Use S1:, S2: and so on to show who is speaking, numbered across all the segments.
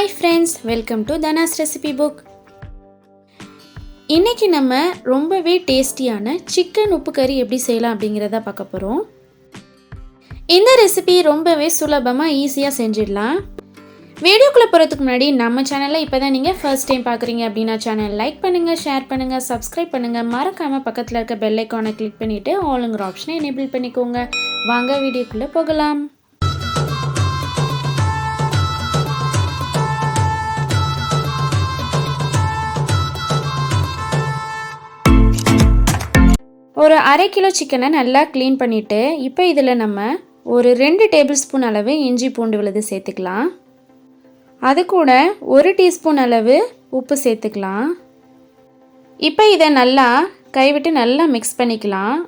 S1: Hi friends, welcome to Dana's Recipe Book. இன்னைக்கு நம்ம ரொம்பவே டேஸ்டியான சிக்கன் உப்பு கறி எப்படி செய்யலாம் அப்படிங்கறத பார்க்க போறோம். இந்த ரெசிபி ரொம்பவே சுலபமா ஈஸியா செஞ்சிடலாம். வீடியோக்குள்ள போறதுக்கு முன்னாடி நம்ம சேனலை இப்பதான் நீங்க ஃபர்ஸ்ட் டைம் பார்க்கறீங்க அப்படினா சேனலை லைக் பண்ணுங்க, ஷேர் பண்ணுங்க, சப்ஸ்கிரைப் பண்ணுங்க. மறக்காம பக்கத்துல இருக்க பெல் ஐகானை கிளிக் பண்ணிட்டு ஆல்ங்கிற ஆப்ஷனை எனேபிள் பண்ணிக்கோங்க. வாங்க வீடியோக்குள்ள போகலாம். ஒரு அரை கிலோ சிக்கனை நல்லா க்ளீன் பண்ணிவிட்டு இப்போ இதில் நம்ம ஒரு 2 டேபிள் ஸ்பூன் அளவு இஞ்சி பூண்டு விழுது சேர்த்துக்கலாம். அது கூட 1 டீஸ்பூன் அளவு உப்பு சேர்த்துக்கலாம். இப்போ இதை நல்லா கைவிட்டு நல்லா மிக்ஸ் பண்ணிக்கலாம்.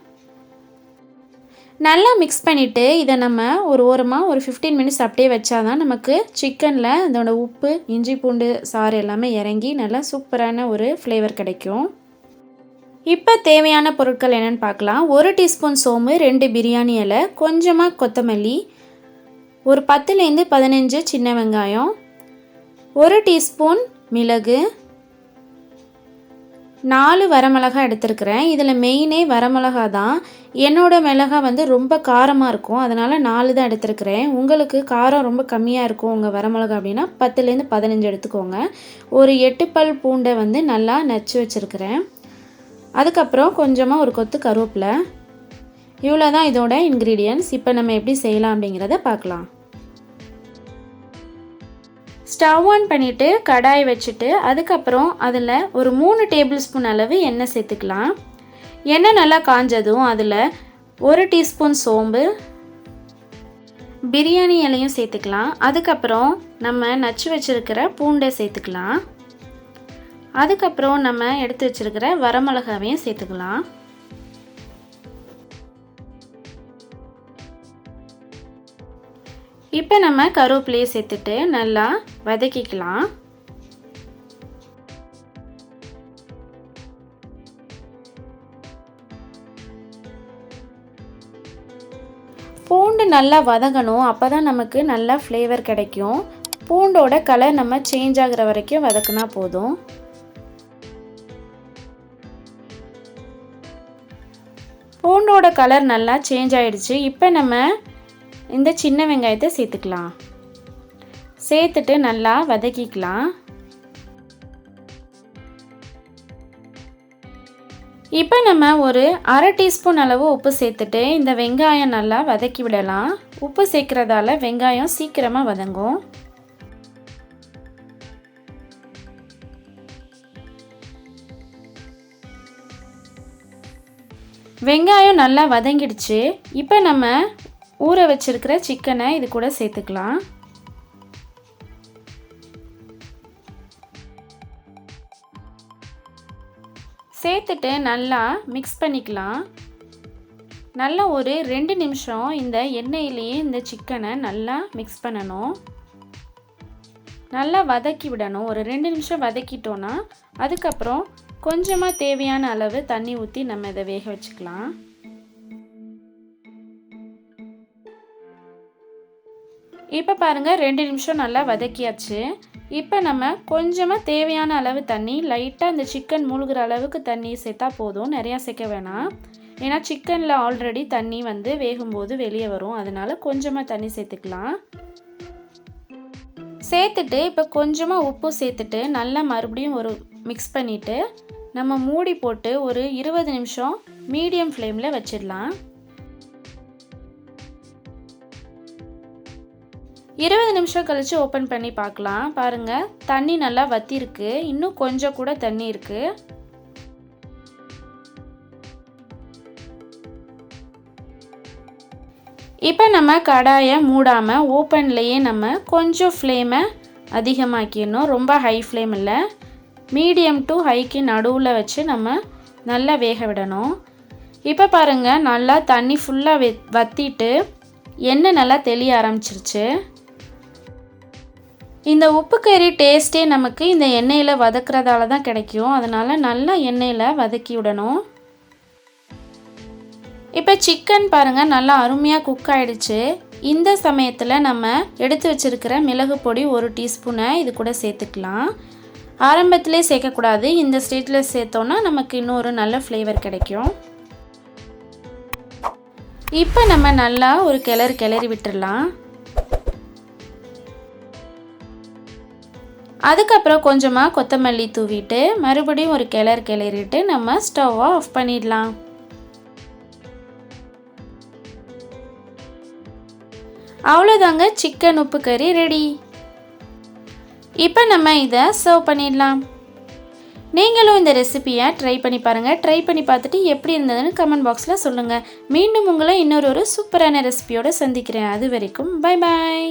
S1: நல்லா மிக்ஸ் பண்ணிவிட்டு இதை நம்ம ஒரு ஓரமாக ஒரு 15 மினிட்ஸ் அப்படியே வச்சாதான் நமக்கு சிக்கனில் அதோட உப்பு இஞ்சி பூண்டு சாறு எல்லாமே இறங்கி நல்லா சூப்பரான ஒரு ஃப்ளேவர் கிடைக்கும். இப்போ தேவையான பொருட்கள் என்னென்னு பார்க்கலாம். 1 டீஸ்பூன் சோம்பு, 2 பிரியாணி இலை, கொஞ்சமாக கொத்தமல்லி, ஒரு 10லேருந்து 15 சின்ன வெங்காயம், 1 டீஸ்பூன் மிளகு, 4 வரமிளகாய் எடுத்துருக்கிறேன். இதில் மெயினே வரமிளகா தான். என்னோட மிளகாய் வந்து ரொம்ப காரமாக இருக்கும், அதனால் 4 தான் எடுத்துருக்கிறேன். உங்களுக்கு காரம் ரொம்ப கம்மியாக இருக்கும் உங்கள் வரமிளகா அப்படின்னா 10லேருந்து 15 எடுத்துக்கோங்க. ஒரு 8 பல் பூண்டை வந்து நல்லா நச்சு வச்சுருக்கிறேன். அதுக்கப்புறம் கொஞ்சமாக ஒரு கொத்து கருவேப்பிலை. இவ்வளோ தான் இதோட இன்க்ரீடியன்ட்ஸ். இப்போ நம்ம எப்படி செய்யலாம் அப்படிங்கிறத பார்க்கலாம். ஸ்டவ் ஆன் பண்ணிவிட்டு கடாய் வச்சுட்டு அதுக்கப்புறம் அதில் ஒரு 3 டேபிள் ஸ்பூன் அளவு எண்ணெய் சேர்த்துக்கலாம். எண்ணெய் நல்லா காஞ்சதும் அதில் 1 டீஸ்பூன் சோம்பு, பிரியாணி இலையும் சேர்த்துக்கலாம். அதுக்கப்புறம் நம்ம நச்சு வச்சுருக்கிற பூண்டை சேர்த்துக்கலாம். அதுக்கப்புறம் நம்ம எடுத்து வச்சிருக்கிற வரமிளகாவையும் சேர்த்துக்கலாம். இப்போ நம்ம கருவேப்பிலையை சேர்த்துட்டு நல்லா வதக்கிக்கலாம். பூண்டு நல்லா வதங்கணும், அப்போ தான் நமக்கு நல்லா ஃப்ளேவர் கிடைக்கும். பூண்டோட கலர் நம்ம சேஞ்ச் ஆகிற வரைக்கும் வதக்குனா போதும். பூண்டோட கலர் நல்லா சேஞ்ச் ஆகிடுச்சு. இப்போ நம்ம இந்த சின்ன வெங்காயத்தை சேர்த்துக்கலாம். சேர்த்துட்டு நல்லா வதக்கிக்கலாம். இப்போ நம்ம ஒரு அரை டீஸ்பூன் அளவு உப்பு சேர்த்துட்டு இந்த வெங்காயம் நல்லா வதக்கி விடலாம். உப்பு சேர்க்குறதால வெங்காயம் சீக்கிரமாக வதங்கும். வெங்காயம் நல்லா வதங்கிடுச்சு. இப்போ நம்ம ஊற வச்சிருக்கிற சிக்கனை இது கூட சேர்த்துக்கலாம். சேர்த்துட்டு நல்லா மிக்ஸ் பண்ணிக்கலாம். நல்லா ஒரு 2 நிமிஷம் இந்த எண்ணெயிலேயே இந்த சிக்கனை நல்லா மிக்ஸ் பண்ணணும். நல்லா வதக்கி விடணும். ஒரு 2 நிமிஷம் வதக்கிட்டோன்னா அதுக்கப்புறம் கொஞ்சமாக தேவையான அளவு தண்ணி ஊற்றி நம்ம இதை வேக வச்சுக்கலாம். இப்போ பாருங்கள் 2 நிமிஷம் நல்லா வதக்கியாச்சு. இப்போ நம்ம கொஞ்சமாக தேவையான அளவு தண்ணி, லைட்டாக இந்த சிக்கன் மூழ்கிற அளவுக்கு தண்ணி சேர்த்தா போதும், நிறையா சேர்க்க வேணாம். ஏன்னா சிக்கனில் ஆல்ரெடி தண்ணி வந்து வேகும்போது வெளியே வரும், அதனால் கொஞ்சமாக தண்ணி சேர்த்துக்கலாம். சேர்த்துட்டு இப்போ கொஞ்சமாக உப்பு சேர்த்துட்டு நல்லா மறுபடியும் ஒரு மிக்ஸ் பண்ணிவிட்டு நம்ம மூடி போட்டு ஒரு 20 நிமிஷம் மீடியம் ஃப்ளேமில் வச்சிடலாம். 20 நிமிஷம் கழித்து ஓப்பன் பண்ணி பார்க்கலாம். பாருங்கள் தண்ணி நல்லா வற்றிருக்கு, இன்னும் கொஞ்சம் கூட தண்ணி இருக்குது. இப்போ நம்ம கடாயை மூடாமல் ஓப்பன்லேயே நம்ம கொஞ்சம் ஃப்ளேமை அதிகமாக்கிடணும். ரொம்ப ஹை ஃப்ளேம் இல்லை, மீடியம் டு ஹைக்கு நடுவில் வச்சு நம்ம நல்லா வேக விடணும். இப்போ பாருங்கள் நல்லா தண்ணி ஃபுல்லாக வற்றிட்டு எண்ணெய் நல்லா தெளிய ஆரம்பிச்சிருச்சு. இந்த உப்பு கறி டேஸ்ட்டே நமக்கு இந்த எண்ணெயில் வதக்கிறதால தான் கிடைக்கும், அதனால் நல்லா எண்ணெயில் வதக்கி விடணும். இப்போ சிக்கன் பாருங்கள் நல்லா அருமையாக குக் ஆகிடுச்சு. இந்த சமயத்தில் நம்ம எடுத்து வச்சுருக்கிற மிளகு பொடி 1 டீஸ்பூனை இது கூட சேர்த்துக்கலாம். ஆரம்பத்திலே சேர்க்கக்கூடாது, இந்த ஸ்டேஜில் சேர்த்தோன்னா நமக்கு இன்னும் ஒரு நல்ல ஃப்ளேவர் கிடைக்கும். இப்போ நம்ம நல்லா ஒரு கிளறி விட்டுடலாம். அதுக்கப்புறம் கொஞ்சமாக கொத்தமல்லி தூவிட்டு மறுபடியும் ஒரு கிளறிட்டு நம்ம ஸ்டவ்வை ஆஃப் பண்ணிடலாம். அவ்வளோதாங்க, சிக்கன் உப்பு கறி ரெடி. இப்போ நம்ம இதை சர்வ் பண்ணிடலாம். நீங்களும் இந்த ரெசிபியை ட்ரை பண்ணி பாருங்கள். ட்ரை பண்ணி பார்த்துட்டு எப்படி இருந்ததுன்னு கமெண்ட் பாக்ஸில் சொல்லுங்கள். மீண்டும் உங்களை இன்னொரு சூப்பரான ரெசிபியோடு சந்திக்கிறேன். அது வரைக்கும் பை பாய்.